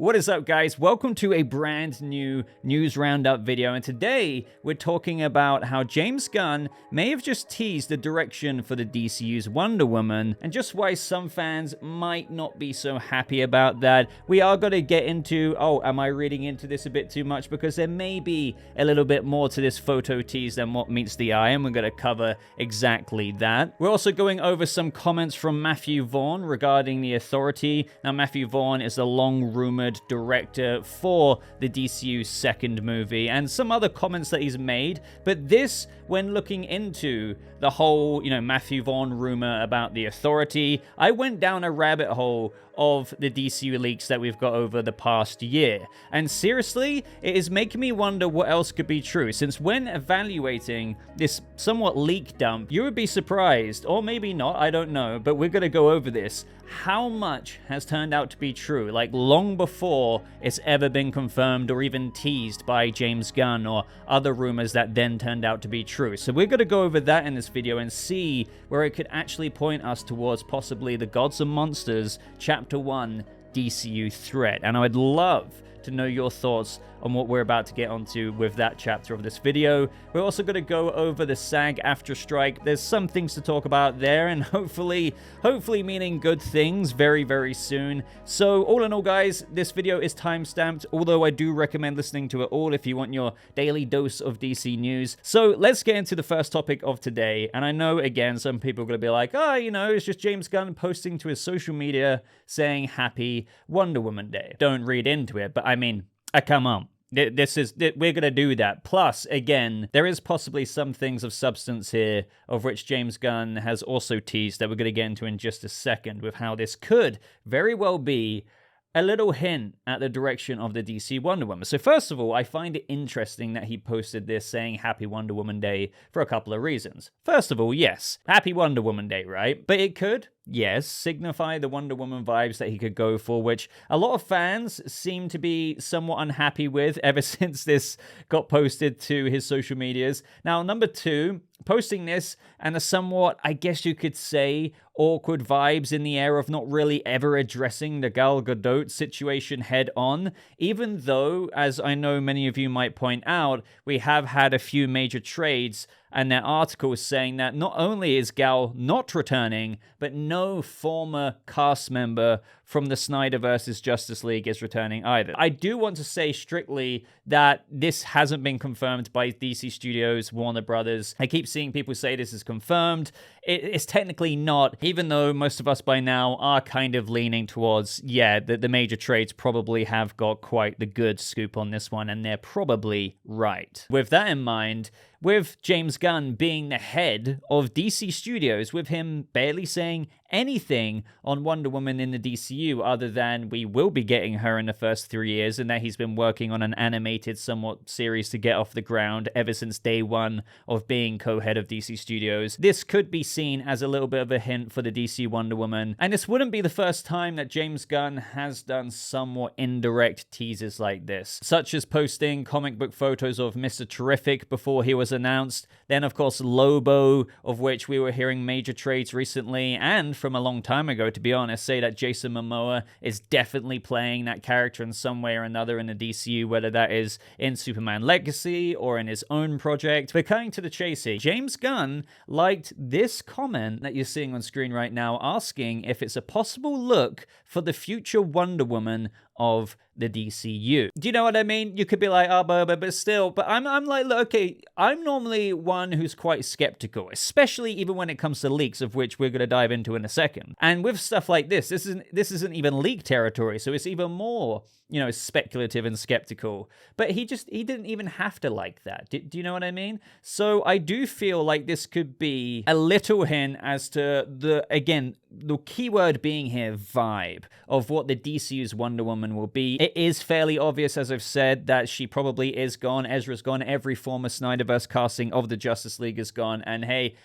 What is up, guys? Welcome to a brand new news roundup video, and today we're talking about how James Gunn may have just teased the direction for the DCU's Wonder Woman, and just why some fans might not be so happy about that. We are going to get into, am I reading into this a bit too much? Because there may be a little bit more to this photo tease than what meets the eye, and we're going to cover exactly that. We're also going over some comments from Matthew Vaughn regarding The Authority. Now, Matthew Vaughn is the long-rumored director for the DCU's second movie, and some other comments that he's made. But this, when looking into the whole, Matthew Vaughn rumor about The Authority, I went down a rabbit hole of the DCU leaks that we've got over the past year. And seriously, it is making me wonder what else could be true, since when evaluating this somewhat leak dump, you would be surprised, or maybe not, I don't know, but we're gonna go over this, how much has turned out to be true, like long before it's ever been confirmed or even teased by James Gunn or other rumors that then turned out to be true. So we're gonna go over that in this video and see where it could actually point us towards possibly the Gods and Monsters Chapter 1 DCU threat. And I would love to know your thoughts on what we're about to get onto with that chapter of this video. We're also going to go over the SAG AFTRA strike. There's some things to talk about there, and hopefully meaning good things very, very soon. So all in all, guys, this video is time-stamped, although I do recommend listening to it all if you want your daily dose of DC news. So let's get into the first topic of today. And I know, again, some people are going to be like, it's just James Gunn posting to his social media saying Happy Wonder Woman Day. Don't read into it, but I mean, come on. We're going to do that. Plus, again, there is possibly some things of substance here, of which James Gunn has also teased that we're going to get into in just a second, with how this could very well be a little hint at the direction of the DC Wonder Woman. So first of all, I find it interesting that he posted this saying Happy Wonder Woman Day for a couple of reasons. First of all, yes, Happy Wonder Woman Day, right? But it could, yes, signify the Wonder Woman vibes that he could go for, which a lot of fans seem to be somewhat unhappy with ever since this got posted to his social medias. Now, number two, posting this and a somewhat, I guess you could say, awkward vibes in the air of not really ever addressing the Gal Gadot situation head on, even though, as I know many of you might point out, we have had a few major trades and their articles saying that not only is Gal not returning, but no former cast member from the Snyderverse's Justice League is returning either. I do want to say strictly that this hasn't been confirmed by DC Studios, Warner Brothers. I keep seeing people say this is confirmed. It's technically not, even though most of us by now are kind of leaning towards, the major trades probably have got quite the good scoop on this one, and they're probably right. With that in mind, with James Gunn being the head of DC Studios, with him barely saying anything on Wonder Woman in the DCU other than we will be getting her in the first 3 years, and that he's been working on an animated somewhat series to get off the ground ever since day one of being co-head of DC Studios. This could be seen as a little bit of a hint for the DC Wonder Woman, and this wouldn't be the first time that James Gunn has done somewhat indirect teasers like this, such as posting comic book photos of Mr. Terrific before he was announced, then of course Lobo, of which we were hearing major trades recently, and from a long time ago, to be honest, say that Jason Momoa is definitely playing that character in some way or another in the DCU, whether that is in Superman Legacy or in his own project. But cutting to the chase here, James Gunn liked this comment that you're seeing on screen right now, asking if it's a possible look for the future Wonder Woman of the DCU. Do you know what I mean? You could be like, Boba, but still. But I'm like, look, okay, I'm normally one who's quite skeptical, especially even when it comes to leaks, of which we're going to dive into in a second. And with stuff like this isn't even leak territory, so it's even more, speculative and skeptical. But he didn't even have to like that. Do you know what I mean? So I do feel like this could be a little hint as to the keyword being here, vibe, of what the DCU's Wonder Woman will be. It is fairly obvious, as I've said, that she probably is gone. Ezra's gone. Every former Snyderverse casting of the Justice League is gone. And hey,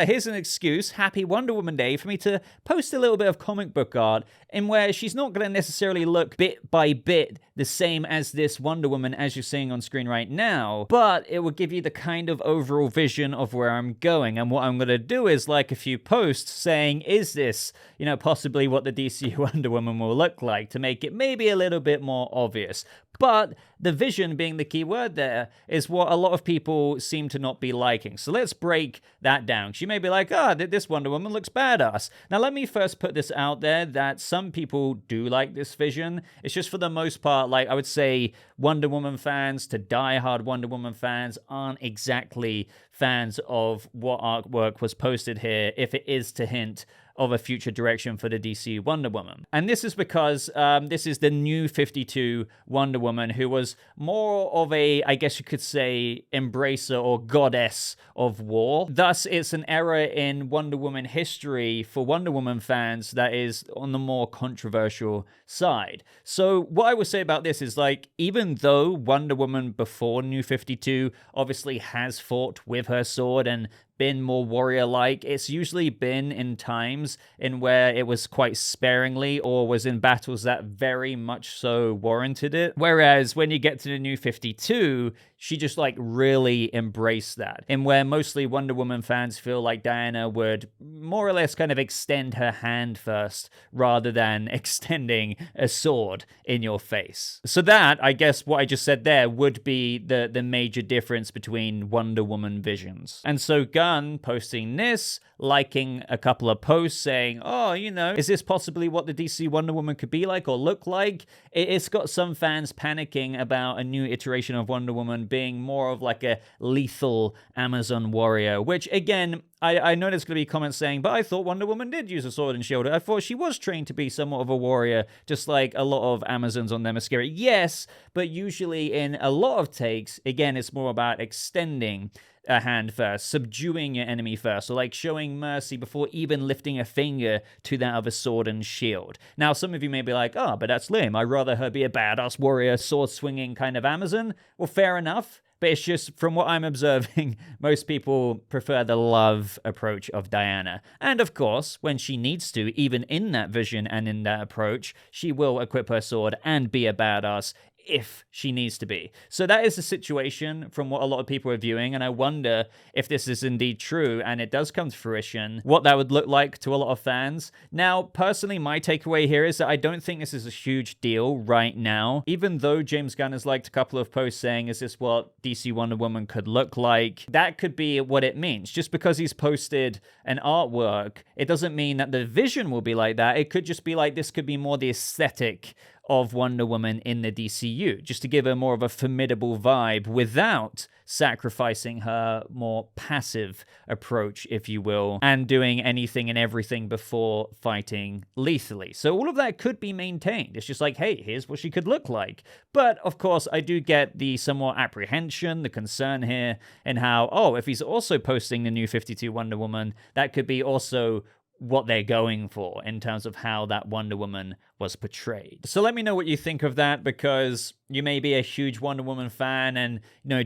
here's an excuse, Happy Wonder Woman Day, for me to post a little bit of comic book art in where she's not going to necessarily look bit by bit the same as this Wonder Woman as you're seeing on screen right now, but it will give you the kind of overall vision of where I'm going. And what I'm going to do is like a few posts saying, is this, possibly what the DC Wonder Woman will look like, to make it maybe be a little bit more obvious. But the vision being the key word there is what a lot of people seem to not be liking. So let's break that down. She may be like, this Wonder Woman looks badass. Now, let me first put this out there that some people do like this vision. It's just for the most part, like I would say Wonder Woman fans to diehard Wonder Woman fans aren't exactly fans of what artwork was posted here, if it is to hint of a future direction for the DCU Wonder Woman. And this is because this is the new 52 Wonder Woman, who was more of a, I guess you could say, embracer or goddess of war. Thus, it's an era in Wonder Woman history for Wonder Woman fans that is on the more controversial side. So what I would say about this is, like, even though Wonder Woman before New 52 obviously has fought with her sword and been more warrior-like, it's usually been in times in where it was quite sparingly or was in battles that very much so warranted it. Whereas when you get to the New 52, she just like really embraced that. And where mostly Wonder Woman fans feel like Diana would more or less kind of extend her hand first rather than extending a sword in your face. So that, I guess what I just said there would be the major difference between Wonder Woman visions. And so Gunn posting this, liking a couple of posts saying, is this possibly what the DC Wonder Woman could be like or look like? It's got some fans panicking about a new iteration of Wonder Woman being more of like a lethal Amazon warrior, which again, I know there's going to be comments saying, but I thought Wonder Woman did use a sword and shield. I thought she was trained to be somewhat of a warrior, just like a lot of Amazons on Themyscira. Yes, but usually in a lot of takes, again, it's more about extending a hand first, subduing your enemy first, or like showing mercy before even lifting a finger to that of a sword and shield. Now, some of you may be like, but that's lame. I'd rather her be a badass warrior, sword-swinging kind of Amazon. Well, fair enough. But it's just, from what I'm observing, most people prefer the love approach of Diana. And of course, when she needs to, even in that vision and in that approach, she will equip her sword and be a badass if she needs to be. So that is the situation from what a lot of people are viewing, and I wonder if this is indeed true and it does come to fruition, what that would look like to a lot of fans. Now, personally, my takeaway here is that I don't think this is a huge deal right now, even though James Gunn has liked a couple of posts saying, is this what DC Wonder Woman could look like? That could be what it means. Just because he's posted an artwork, it doesn't mean that the vision will be like that. It could just be like, this could be more the aesthetic of Wonder Woman in the DCU, just to give her more of a formidable vibe without sacrificing her more passive approach, if you will, and doing anything and everything before fighting lethally. So all of that could be maintained. It's just like, hey, here's what she could look like. But of course, I do get the somewhat apprehension, the concern here, and how, if he's also posting the new 52 Wonder Woman, that could be also what they're going for in terms of how that Wonder Woman was portrayed. So let me know what you think of that, because you may be a huge Wonder Woman fan, and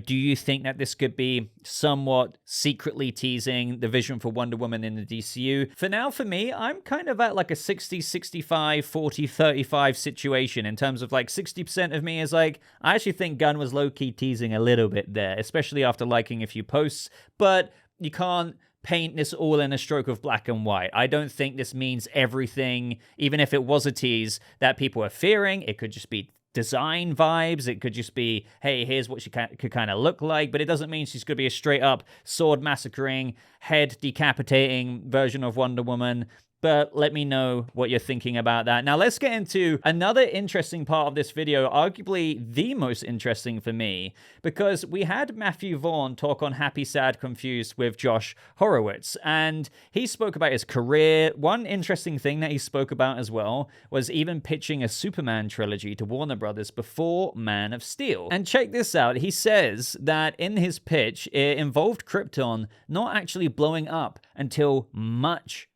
do you think that this could be somewhat secretly teasing the vision for Wonder Woman in the DCU? For now, for me, I'm kind of at like a 60, 65, 40, 35 situation in terms of like 60% of me is like, I actually think Gunn was low-key teasing a little bit there, especially after liking a few posts, but you can't paint this all in a stroke of black and white. I don't think this means everything, even if it was a tease that people are fearing. It could just be design vibes. It could just be, hey, here's what she could kind of look like, but it doesn't mean she's going to be a straight up sword massacring, head decapitating version of Wonder Woman. But let me know what you're thinking about that. Now, let's get into another interesting part of this video, arguably the most interesting for me, because we had Matthew Vaughn talk on Happy, Sad, Confused with Josh Horowitz, and he spoke about his career. One interesting thing that he spoke about as well was even pitching a Superman trilogy to Warner Brothers before Man of Steel. And check this out. He says that in his pitch, it involved Krypton not actually blowing up until much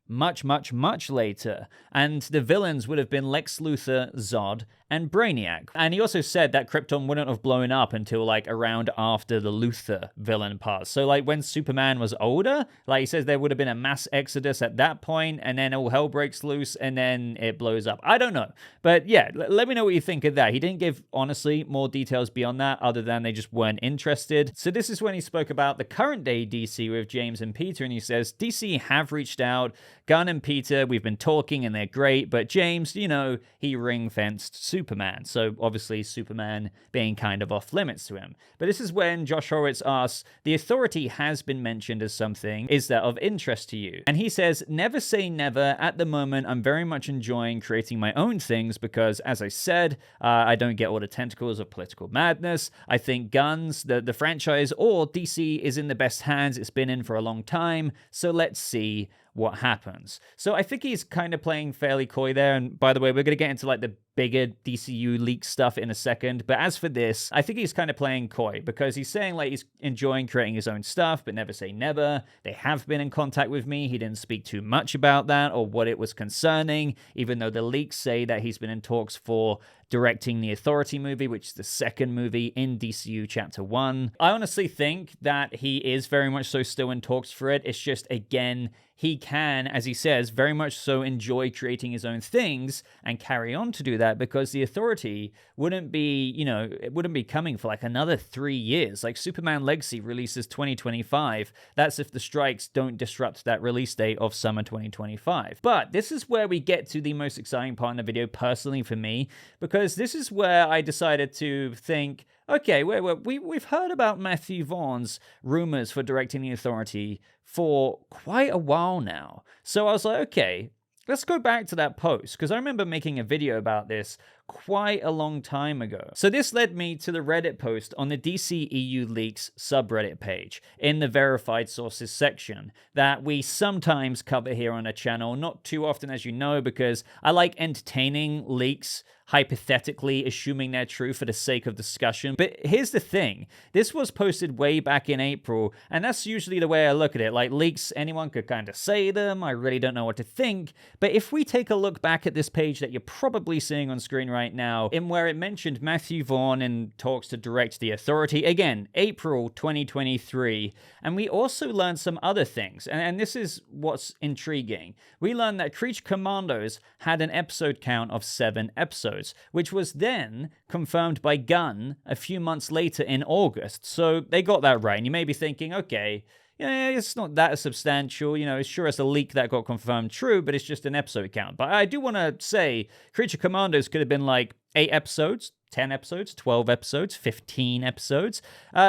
later, and the villains would have been Lex Luthor, Zod, and Brainiac. And he also said that Krypton wouldn't have blown up until like around after the Luthor villain part. So like when Superman was older, like he says there would have been a mass exodus at that point, and then all hell breaks loose, and then it blows up. I don't know. But yeah, let me know what you think of that. He didn't give, honestly, more details beyond that, other than they just weren't interested. So this is when he spoke about the current day DC with James and Peter, and he says, DC have reached out. Gunn and Peter, we've been talking and they're great, but James, he ring-fenced Superman. So obviously Superman being kind of off limits to him. But this is when Josh Horowitz asks, the Authority has been mentioned as something. Is that of interest to you? And he says, never say never. At the moment, I'm very much enjoying creating my own things because, as I said, I don't get all the tentacles of political madness. I think Gunn's, the franchise, or DC is in the best hands it's been in for a long time. So let's see what happens. So I think he's kind of playing fairly coy there. And by the way, we're going to get into like the bigger DCU leak stuff in a second. But as for this, I think he's kind of playing coy because he's saying like he's enjoying creating his own stuff, but never say never. They have been in contact with me. He didn't speak too much about that or what it was concerning, even though the leaks say that he's been in talks for directing the Authority movie, which is the second movie in DCU Chapter 1. I honestly think that he is very much so still in talks for it. It's just, again, he can, as he says, very much so enjoy creating his own things and carry on to do that because the Authority wouldn't be, it wouldn't be coming for like another 3 years. Like Superman Legacy releases 2025. That's if the strikes don't disrupt that release date of summer 2025. But this is where we get to the most exciting part in the video, personally for me, because this is where I decided to think, okay, we've heard about Matthew Vaughn's rumors for directing the Authority for quite a while now. So I was like, okay, let's go back to that post, because I remember making a video about this quite a long time ago. So this led me to the Reddit post on the DCEU Leaks subreddit page in the verified sources section that we sometimes cover here on the channel, not too often as you know, because I like entertaining leaks, hypothetically assuming they're true for the sake of discussion. But here's the thing, this was posted way back in April, and that's usually the way I look at it. Like leaks, anyone could kind of say them, I really don't know what to think. But if we take a look back at this page that you're probably seeing on screen right now, in where it mentioned Matthew Vaughn in talks to direct the Authority, again, April 2023, and we also learned some other things, and this is what's intriguing. We learned that Creature Commandos had an episode count of 7 episodes, which was then confirmed by Gunn a few months later in August. So they got that right. And you may be thinking, okay, yeah, it's not that substantial. It's sure it's a leak that got confirmed true, but it's just an episode count. But I do want to say Creature Commandos could have been like 8 episodes, 10 episodes, 12 episodes, 15 episodes.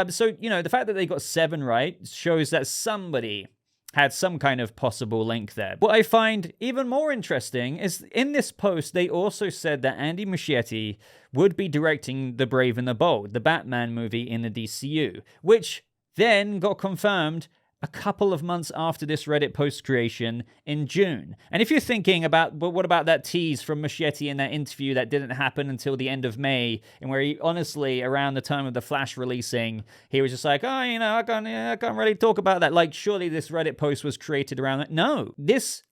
So, the fact that they got 7 right shows that somebody had some kind of possible link there. What I find even more interesting is in this post, they also said that Andy Muschietti would be directing The Brave and the Bold, the Batman movie in the DCU, which then got confirmed a couple of months after this Reddit post creation in June. And if you're thinking about, but what about that tease from Muschietti in that interview that didn't happen until the end of May, and where he honestly, around the time of The Flash releasing, he was just like, I can't really talk about that. Like, surely this Reddit post was created around that. No, this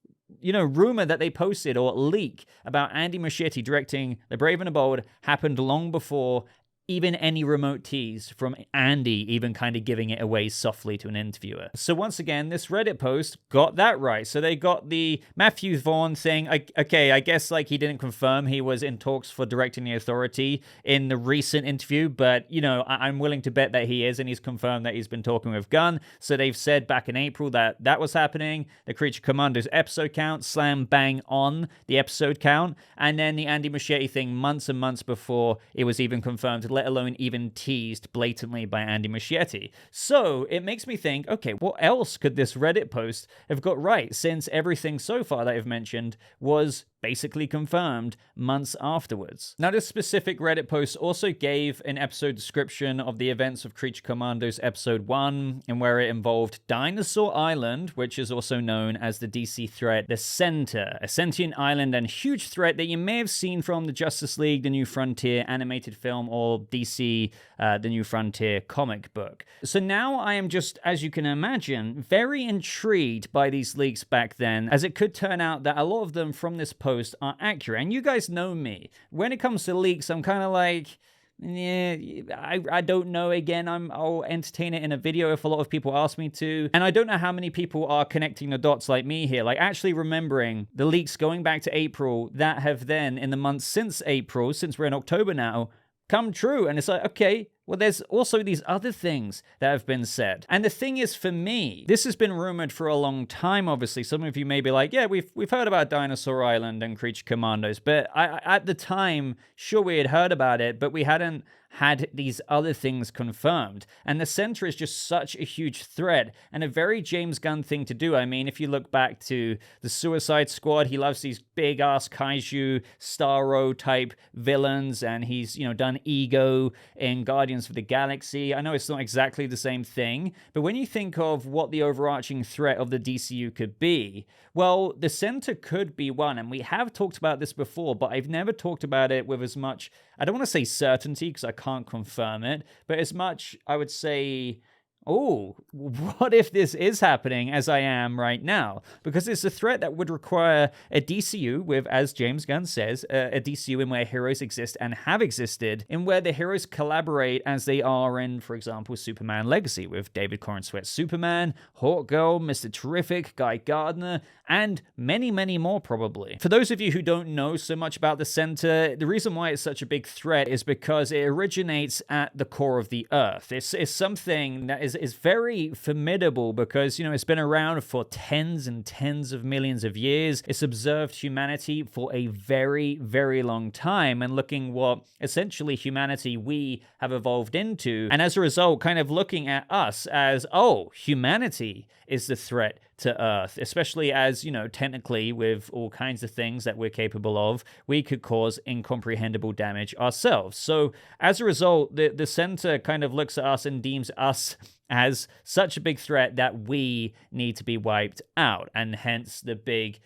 rumor that they posted or leak about Andy Muschietti directing The Brave and the Bold happened long before even any remote tease from Andy even kind of giving it away softly to an interviewer. So once again, this Reddit post got that right. So they got the Matthew Vaughn saying, okay, I guess like he didn't confirm he was in talks for directing the Authority in the recent interview, but I'm willing to bet that he is, and he's confirmed that he's been talking with Gunn. So they've said back in April that that was happening. The Creature Commandos episode count, slam bang on the episode count, and then the Andy Muschietti thing months and months before it was even confirmed, let alone even teased blatantly by Andy Muschietti. So it makes me think, okay, what else could this Reddit post have got right, since everything so far that I've mentioned was basically confirmed months afterwards. Now, this specific Reddit post also gave an episode description of the events of Creature Commandos Episode 1, and where it involved Dinosaur Island, which is also known as the DC threat, the Center, a sentient island and huge threat that you may have seen from the Justice League, The New Frontier animated film, or DC, The New Frontier comic book. So now I am just, as you can imagine, very intrigued by these leaks back then, as it could turn out that a lot of them from this post are accurate. And you guys know me. When it comes to leaks, I'm kind of like, yeah, I don't know. Again, I'll entertain it in a video if a lot of people ask me to. And I don't know how many people are connecting the dots like me here, like actually remembering the leaks going back to April that have then, in the months since April, since we're in October now, come true. And it's like, okay, Well, there's also these other things that have been said. And the thing is, for me, this has been rumored for a long time, obviously. Some of you may be like, yeah, we've heard about Dinosaur Island and Creature Commandos. But at the time, sure, we had heard about it, but we hadn't had these other things confirmed. And the center is just such a huge threat and a very James Gunn thing to do. I mean, if you look back to the Suicide Squad, he loves these big-ass kaiju, Starro type villains, and he's, done Ego in Guardians of the Galaxy. I know it's not exactly the same thing, but when you think of what the overarching threat of the DCU could be, well, the center could be one, and we have talked about this before, but I've never talked about it with as much, I don't want to say certainty because I can't confirm it, but as much, I would say, oh, what if this is happening as I am right now? Because it's a threat that would require a DCU with, as James Gunn says, a DCU in where heroes exist and have existed, in where the heroes collaborate as they are in, for example, Superman Legacy with David Corenswet's Superman, Hawkgirl, Mr. Terrific, Guy Gardner, and many, many more probably. For those of you who don't know so much about the center, the reason why it's such a big threat is because it originates at the core of the Earth. It's something that is very formidable because, it's been around for tens and tens of millions of years. It's observed humanity for a very, very long time and looking what essentially humanity we have evolved into. And as a result, kind of looking at us as, oh, humanity is the threat to Earth, especially as, technically with all kinds of things that we're capable of, we could cause incomprehensible damage ourselves. So as a result, the center kind of looks at us and deems us as such a big threat that we need to be wiped out, and hence the big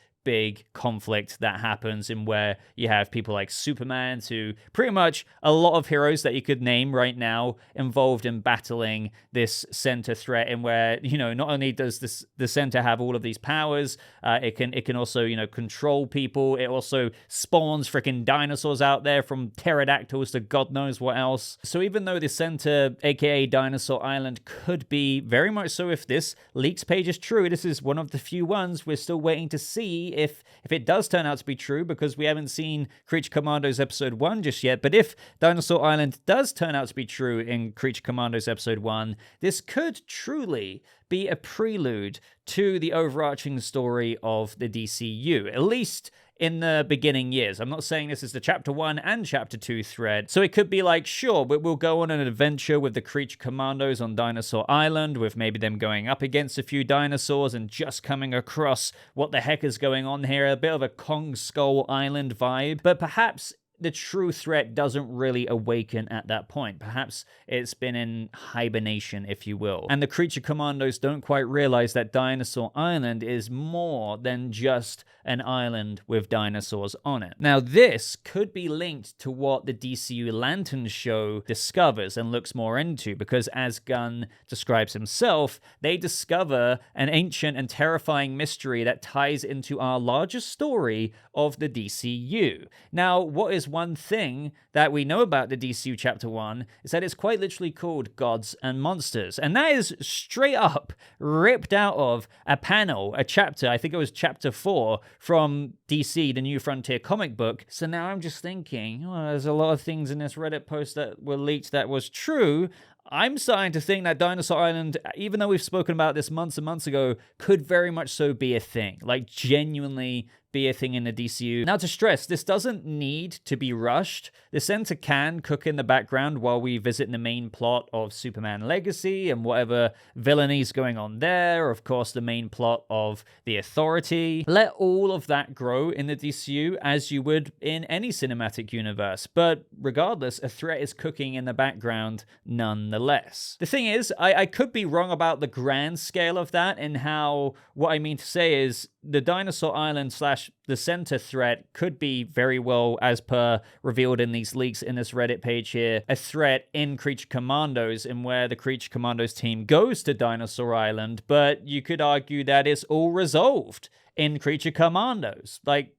conflict that happens in where you have people like Superman, who pretty much a lot of heroes that you could name right now involved in battling this center threat, in where, not only does the center have all of these powers, it can also, control people. It also spawns freaking dinosaurs out there, from pterodactyls to God knows what else. So even though the center, aka Dinosaur Island, could be very much so, if this leaks page is true, this is one of the few ones we're still waiting to see if it does turn out to be true, because we haven't seen Creature Commandos Episode 1 just yet. But if Dinosaur Island does turn out to be true in Creature Commandos Episode 1, this could truly be a prelude to the overarching story of the DCU, at least in the beginning years. I'm not saying this is the Chapter 1 and Chapter 2 thread. So it could be like, sure, but we'll go on an adventure with the Creature Commandos on Dinosaur Island, with maybe them going up against a few dinosaurs and just coming across what the heck is going on here. A bit of a Kong Skull Island vibe. But perhaps the true threat doesn't really awaken at that point. Perhaps it's been in hibernation, if you will. And the Creature Commandos don't quite realize that Dinosaur Island is more than just an island with dinosaurs on it. Now, this could be linked to what the DCU Lanterns show discovers and looks more into, because as Gunn describes himself, they discover an ancient and terrifying mystery that ties into our larger story of the DCU. Now, what is one thing that we know about the DCU Chapter 1 is that it's quite literally called Gods and Monsters. And that is straight up ripped out of a panel, a chapter, I think it was Chapter 4 from DC, the New Frontier comic book. So now I'm just thinking, there's a lot of things in this Reddit post that were leaked that was true. I'm starting to think that Dinosaur Island, even though we've spoken about this months and months ago, could very much so be a thing. Like, genuinely be a thing in the DCU. Now, to stress, this doesn't need to be rushed. The center can cook in the background while we visit the main plot of Superman Legacy and whatever villainy is going on there. Of course, the main plot of The Authority. Let all of that grow in the DCU as you would in any cinematic universe. But regardless, a threat is cooking in the background nonetheless. The thing is, I could be wrong about the grand scale of that, and how what I mean to say is the Dinosaur Island / the center threat could be very well, as per revealed in these leaks in this Reddit page here, a threat in Creature Commandos, in where the Creature Commandos team goes to Dinosaur Island, but you could argue that it's all resolved in Creature Commandos. Like,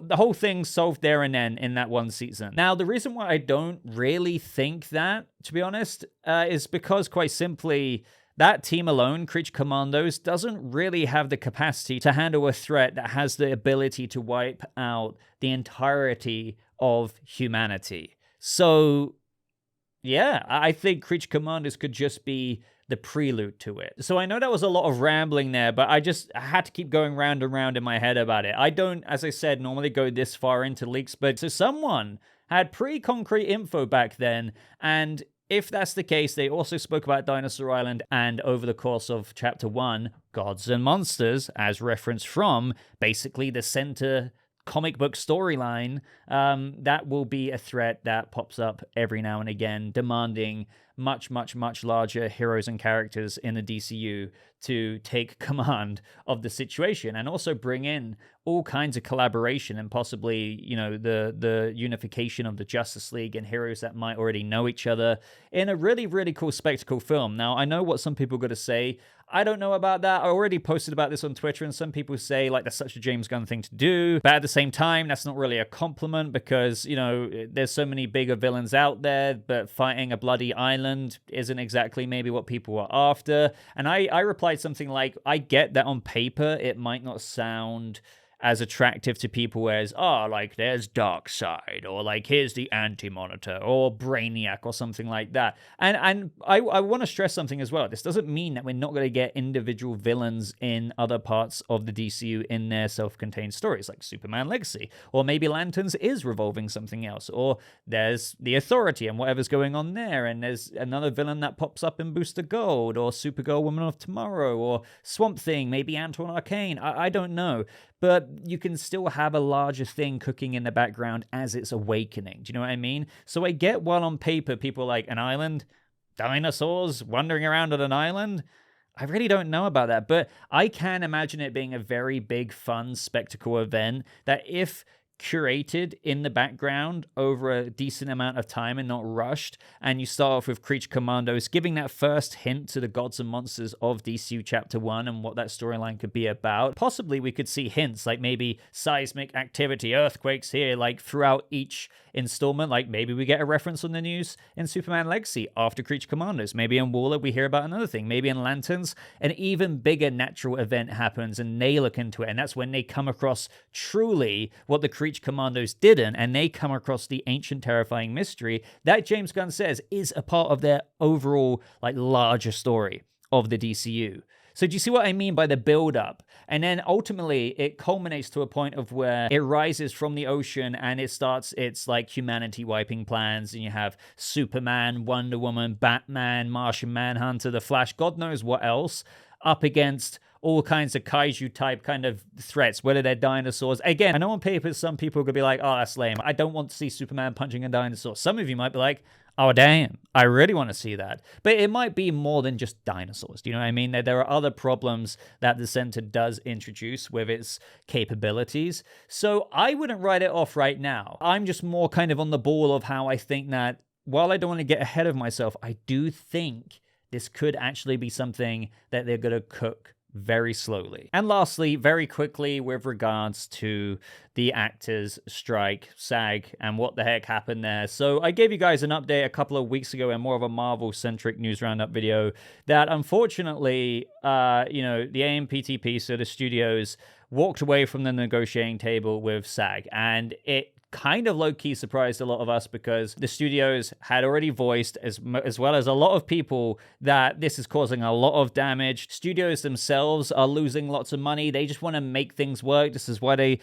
the whole thing's solved there and then in that one season. Now, the reason why I don't really think that, to be honest, is because, quite simply, that team alone, Creature Commandos, doesn't really have the capacity to handle a threat that has the ability to wipe out the entirety of humanity. So Yeah, I think Creature Commandos could just be the prelude to it. So I know that was a lot of rambling there, but I had to keep going round and round in my head about it. I don't, as I said, normally go this far into leaks, but so someone had pretty concrete info back then, and if that's the case, they also spoke about Dinosaur Island, and over the course of Chapter 1, Gods and Monsters, as referenced from basically the center comic book storyline, that will be a threat that pops up every now and again, demanding much, much, much larger heroes and characters in the DCU to take command of the situation, and also bring in all kinds of collaboration and possibly, you know, the unification of the Justice League and heroes that might already know each other in a really, really cool spectacle film. Now, I know what some people are going to say. I don't know about that. I already posted about this on Twitter, and some people say, like, that's such a James Gunn thing to do. But at the same time, that's not really a compliment because, you know, there's so many bigger villains out there, but fighting a bloody island isn't exactly maybe what people are after. And I replied something like, I get that on paper it might not sound as attractive to people as, like, there's Darkseid, or like, here's the Anti-Monitor, or Brainiac, or something like that. And I want to stress something as well. This doesn't mean that we're not going to get individual villains in other parts of the DCU in their self-contained stories, like Superman Legacy, or maybe Lanterns is revolving something else, or there's the Authority and whatever's going on there, and there's another villain that pops up in Booster Gold, or Supergirl, Woman of Tomorrow, or Swamp Thing, maybe Antoine Arcane. I don't know. But you can still have a larger thing cooking in the background as it's awakening. Do you know what I mean? So I get, while on paper people are like, an island, dinosaurs wandering around on an island. I really don't know about that, but I can imagine it being a very big, fun spectacle event that, if curated in the background over a decent amount of time and not rushed, and you start off with Creature Commandos giving that first hint to the Gods and Monsters of DCU Chapter 1 and what that storyline could be about. Possibly we could see hints like maybe seismic activity, earthquakes here, like throughout each installment. Like maybe we get a reference on the news in Superman Legacy after Creature Commandos. Maybe in Waller we hear about another thing. Maybe in Lanterns an even bigger natural event happens and they look into it, and that's when they come across truly what the Creature Commandos didn't, and they come across the ancient terrifying mystery that James Gunn says is a part of their overall, like, larger story of the DCU. So do you see what I mean by the build-up? And then ultimately it culminates to a point of where it rises from the ocean and it starts its, like, humanity-wiping plans, and you have Superman, Wonder Woman, Batman, Martian Manhunter, The Flash, God knows what else, up against all kinds of kaiju type kind of threats, whether they're dinosaurs. Again, I know on paper some people are going to be like, oh, that's lame. I don't want to see Superman punching a dinosaur. Some of you might be like, oh, damn, I really want to see that. But it might be more than just dinosaurs. Do you know what I mean? There are other problems that the center does introduce with its capabilities. So I wouldn't write it off right now. I'm just more kind of on the ball of how I think that, while I don't want to get ahead of myself, I do think this could actually be something that they're going to cook very slowly. And lastly, very quickly, with regards to the actors strike, SAG, and what the heck happened there. So I gave you guys an update a couple of weeks ago in more of a Marvel-centric news roundup video that unfortunately, the AMPTP, so the studios, walked away from the negotiating table with SAG, and it kind of low-key surprised a lot of us because the studios had already voiced, as well as a lot of people, that this is causing a lot of damage. Studios themselves are losing lots of money. They just want to make things work. This is why they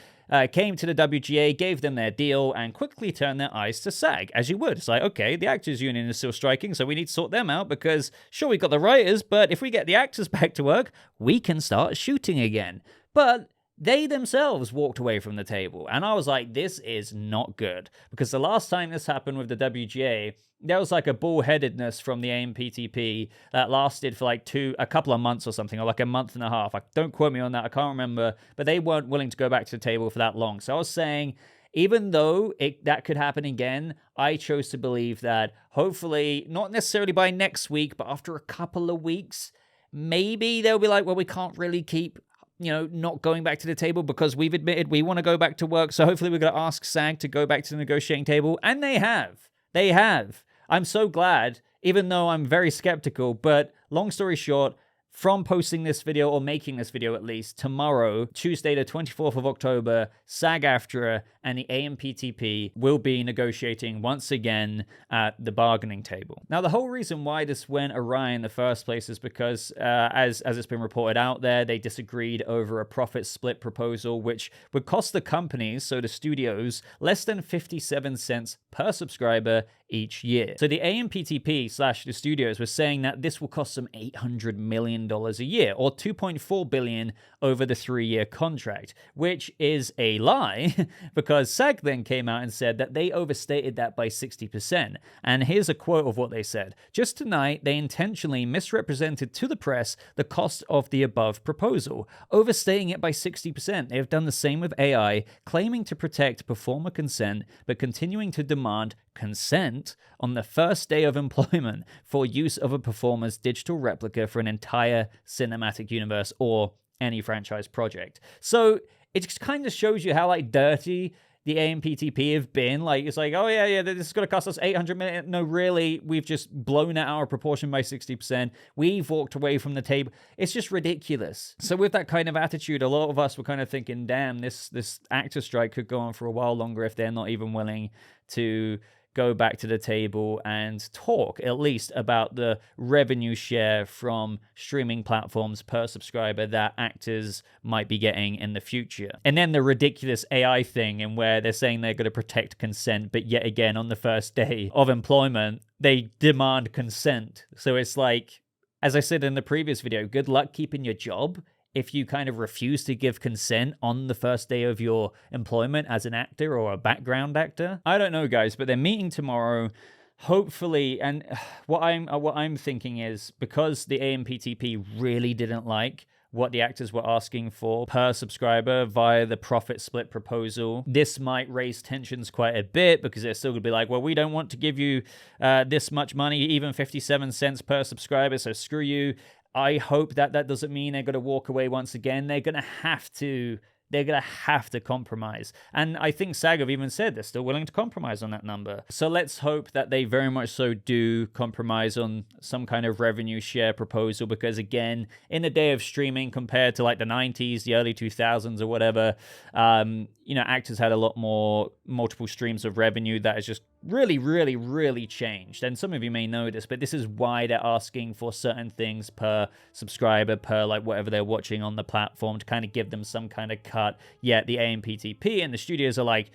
came to the WGA, gave them their deal, and quickly turned their eyes to SAG, as you would. It's like, okay, the actors union is still striking, so we need to sort them out because, sure, we got the writers, but if we get the actors back to work, we can start shooting again. But they themselves walked away from the table. And I was like, this is not good. Because the last time this happened with the WGA, there was like a bullheadedness from the AMPTP that lasted for like a couple of months or something, or like a month and a half. Don't quote me on that, I can't remember. But they weren't willing to go back to the table for that long. So I was saying, even though that could happen again, I chose to believe that hopefully, not necessarily by next week, but after a couple of weeks, maybe they'll be like, well, we can't really keep not going back to the table because we've admitted we want to go back to work. So hopefully we're going to ask SAG to go back to the negotiating table. And they have. They have. I'm so glad, even though I'm very skeptical. But long story short, from posting this video, or making this video at least, tomorrow, Tuesday the 24th of October, SAG AFTRA and the AMPTP will be negotiating once again at the bargaining table. Now, the whole reason why this went awry in the first place is because, as it's been reported out there, they disagreed over a profit split proposal, which would cost the companies, so the studios, less than 57 cents per subscriber each year. So the AMPTP/the studios were saying that this will cost them $800 million a year, or $2.4 billion over the 3-year contract, which is a lie because SAG then came out and said that they overstated that by 60%. And here's a quote of what they said. "Just tonight, they intentionally misrepresented to the press the cost of the above proposal, overstating it by 60%. They have done the same with AI, claiming to protect performer consent, but continuing to demand consent on the first day of employment for use of a performer's digital replica for an entire cinematic universe or any franchise project." So it just kind of shows you how like dirty the AMPTP have been. Like, it's like, oh yeah, this is going to cost us 800 million. No, really, we've just blown out our proportion by 60%. We've walked away from the table. It's just ridiculous. So with that kind of attitude, a lot of us were kind of thinking, damn, this actor strike could go on for a while longer if they're not even willing to go back to the table and talk at least about the revenue share from streaming platforms per subscriber that actors might be getting in the future. And then the ridiculous AI thing, in where they're saying they're going to protect consent, but yet again on the first day of employment they demand consent. So it's like, as I said in the previous video, good luck keeping your job if you kind of refuse to give consent on the first day of your employment as an actor or a background actor. I don't know, guys, but they're meeting tomorrow, hopefully. And what I'm thinking is, because the AMPTP really didn't like what the actors were asking for per subscriber via the profit split proposal, this might raise tensions quite a bit, because they're still going to be like, well, we don't want to give you this much money, even 57 cents per subscriber, so screw you. I hope that doesn't mean they're going to walk away once again. They're going to have to compromise. And I think SAG have even said they're still willing to compromise on that number. So let's hope that they very much so do compromise on some kind of revenue share proposal, because again, in the day of streaming compared to like the 90s, the early 2000s or whatever, actors had a lot more multiple streams of revenue. That has just really changed. And some of you may know this, but this is why they're asking for certain things per subscriber, per like whatever they're watching on the platform, to kind of give them some kind of cut. Yet the AMPTP and the studios are like,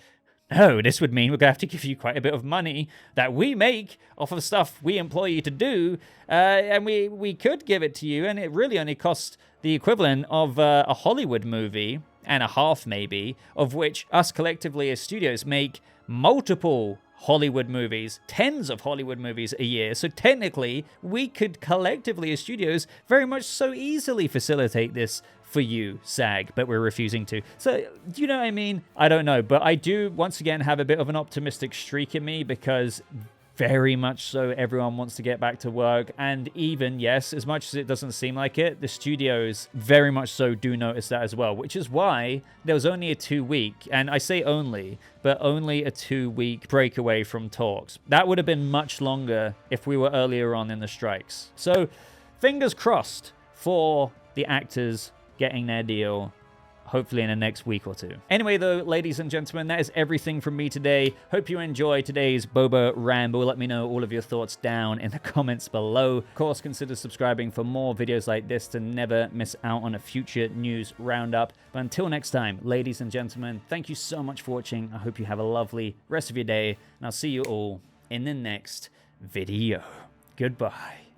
no, this would mean we're going to have to give you quite a bit of money that we make off of stuff we employ you to do, and we could give it to you, and it really only costs the equivalent of a Hollywood movie and a half, maybe, of which us collectively as studios make multiple Hollywood movies, tens of Hollywood movies a year. So technically, we could collectively as studios very much so easily facilitate this for you, SAG, but we're refusing to. So, do you know what I mean? I don't know, but I do, once again, have a bit of an optimistic streak in me, because very much so everyone wants to get back to work. And even, yes, as much as it doesn't seem like it, the studios very much so do notice that as well, which is why there was only a 2-week, and I say only, but only a 2-week breakaway from talks. That would have been much longer if we were earlier on in the strikes. So fingers crossed for the actors getting their deal, hopefully in the next week or two. Anyway, though, ladies and gentlemen, that is everything from me today. Hope you enjoyed today's Boba Ramble. Let me know all of your thoughts down in the comments below. Of course, consider subscribing for more videos like this to never miss out on a future news roundup. But until next time, ladies and gentlemen, thank you so much for watching. I hope you have a lovely rest of your day, and I'll see you all in the next video. Goodbye.